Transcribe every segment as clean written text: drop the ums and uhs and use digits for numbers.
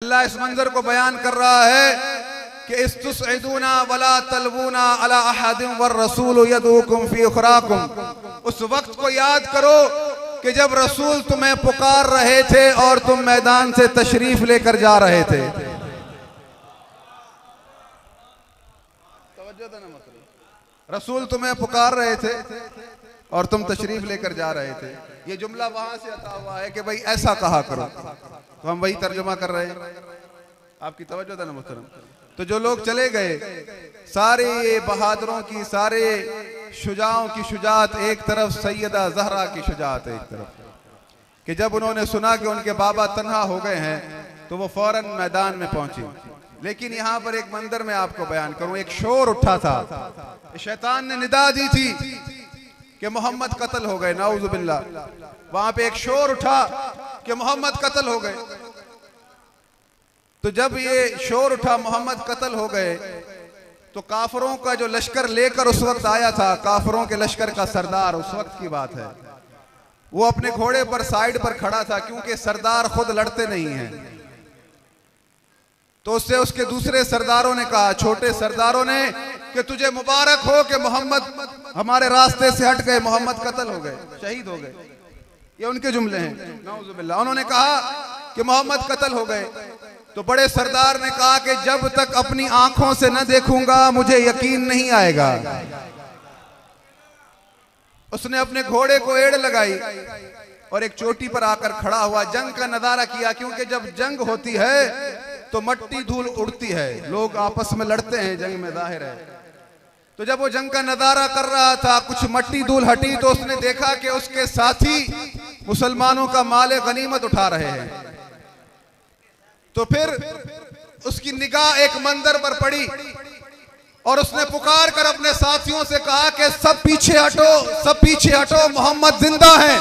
अल्लाह इस मंजर को बयान कर रहा है कि इस्तुसईदूना वला तलबूना अला अहदिन वर रसूल यदूकुम फी उखराकुम। उस वक्त को याद करो कि जब रसूल तुम्हें पुकार रहे थे और तुम मैदान से तशरीफ लेकर जा रहे थे। रसूल तुम्हें पुकार रहे थे और तुम तशरीफ लेकर जा रहे थे। ये जुमला वहां से आता हुआ है कि भाई ऐसा कहा करो, तो हम वही तर्जुमा कर रहे हैं। आपकी तवज्जो था ना मुहतरम। तो जो लोग चले गए, सारे ये बहादुरों की, सारे शुजाओं की शुजात एक तरफ, सैयदा ज़हरा की शुजात एक तरफ, कि जब उन्होंने सुना कि उनके बाबा तन्हा हो गए हैं तो वो फौरन मैदान में पहुंची। लेकिन यहाँ पर एक मंजर में आपको बयान करूं, एक शोर उठा था, शैतान ने निदा दी थी कि मोहम्मद कत्ल हो गए, नाउज़ु बिल्लाह। वहां पे एक शोर उठा कि मोहम्मद कत्ल हो गए। तो जब ये शोर उठा मोहम्मद कत्ल हो गए, तो काफरों का जो लश्कर लेकर उस वक्त आया था, काफरों के लश्कर का सरदार, उस वक्त की बात है, वो अपने घोड़े पर साइड पर खड़ा था, क्योंकि सरदार खुद लड़ते नहीं हैं। तो उससे उसके दूसरे सरदारों ने कहा, छोटे सरदारों ने, कि तुझे मुबारक हो कि मोहम्मद हमारे रास्ते से हट गए, मोहम्मद कत्ल हो गए, शहीद हो गए। ये उनके जुमले हैं, नाउज़ु बिल्लाह। उन्होंने कहा कि मोहम्मद कत्ल हो गए। तो बड़े सरदार ने कहा कि जब तक अपनी आंखों से न देखूंगा मुझे यकीन नहीं आएगा। उसने अपने घोड़े को एड़ लगाई और एक चोटी पर आकर खड़ा हुआ, जंग का नजारा किया, क्योंकि जब जंग होती है तो मट्टी धूल उड़ती है, लोग आपस में लड़ते हैं जंग में, जाहिर है। तो जब वो जंग का नजारा कर रहा था, कुछ मट्टी धूल हटी तो उसने देखा कि उसके साथी मुसलमानों का माल गनीमत उठा रहे हैं। तो फिर उसकी निगाह एक मंजर पर पड़ी और उसने पुकार कर अपने साथियों से कहा कि सब पीछे हटो, सब पीछे हटो, मोहम्मद जिंदा है,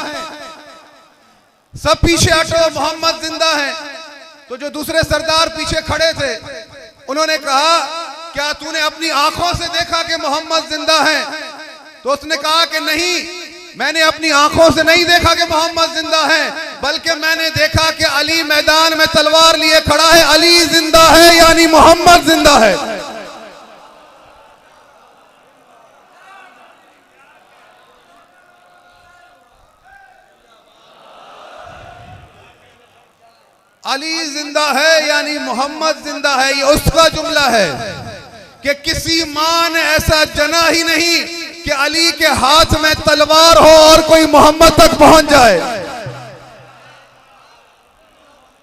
सब पीछे हटो, मोहम्मद जिंदा है। तो जो दूसरे सरदार पीछे खड़े थे उन्होंने कहा, क्या तूने अपनी आंखों से देखा कि मोहम्मद जिंदा है? तो उसने कहा कि नहीं, मैंने अपनी आंखों से नहीं देखा कि मोहम्मद जिंदा है, बल्कि मैंने देखा कि अली मैदान में तलवार लिए खड़ा है, अली जिंदा है, यानी मोहम्मद जिंदा है। अली जिंदा है यानी मोहम्मद जिंदा है। ये उसका जुमला है कि किसी मां ने ऐसा जना ही नहीं कि अली के हाथ में तलवार हो और कोई मोहम्मद तक पहुंच जाए।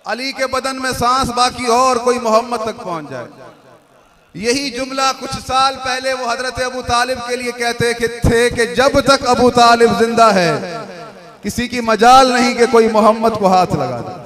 अली के बदन में सांस बाकी हो और कोई मोहम्मद तक पहुंच जाए। यही जुमला कुछ साल पहले वो हजरत अबू तालिब के लिए कहते थे कि जब तक अबू तालिब जिंदा है किसी की मजाल नहीं कि कोई मोहम्मद को हाथ लगा दे।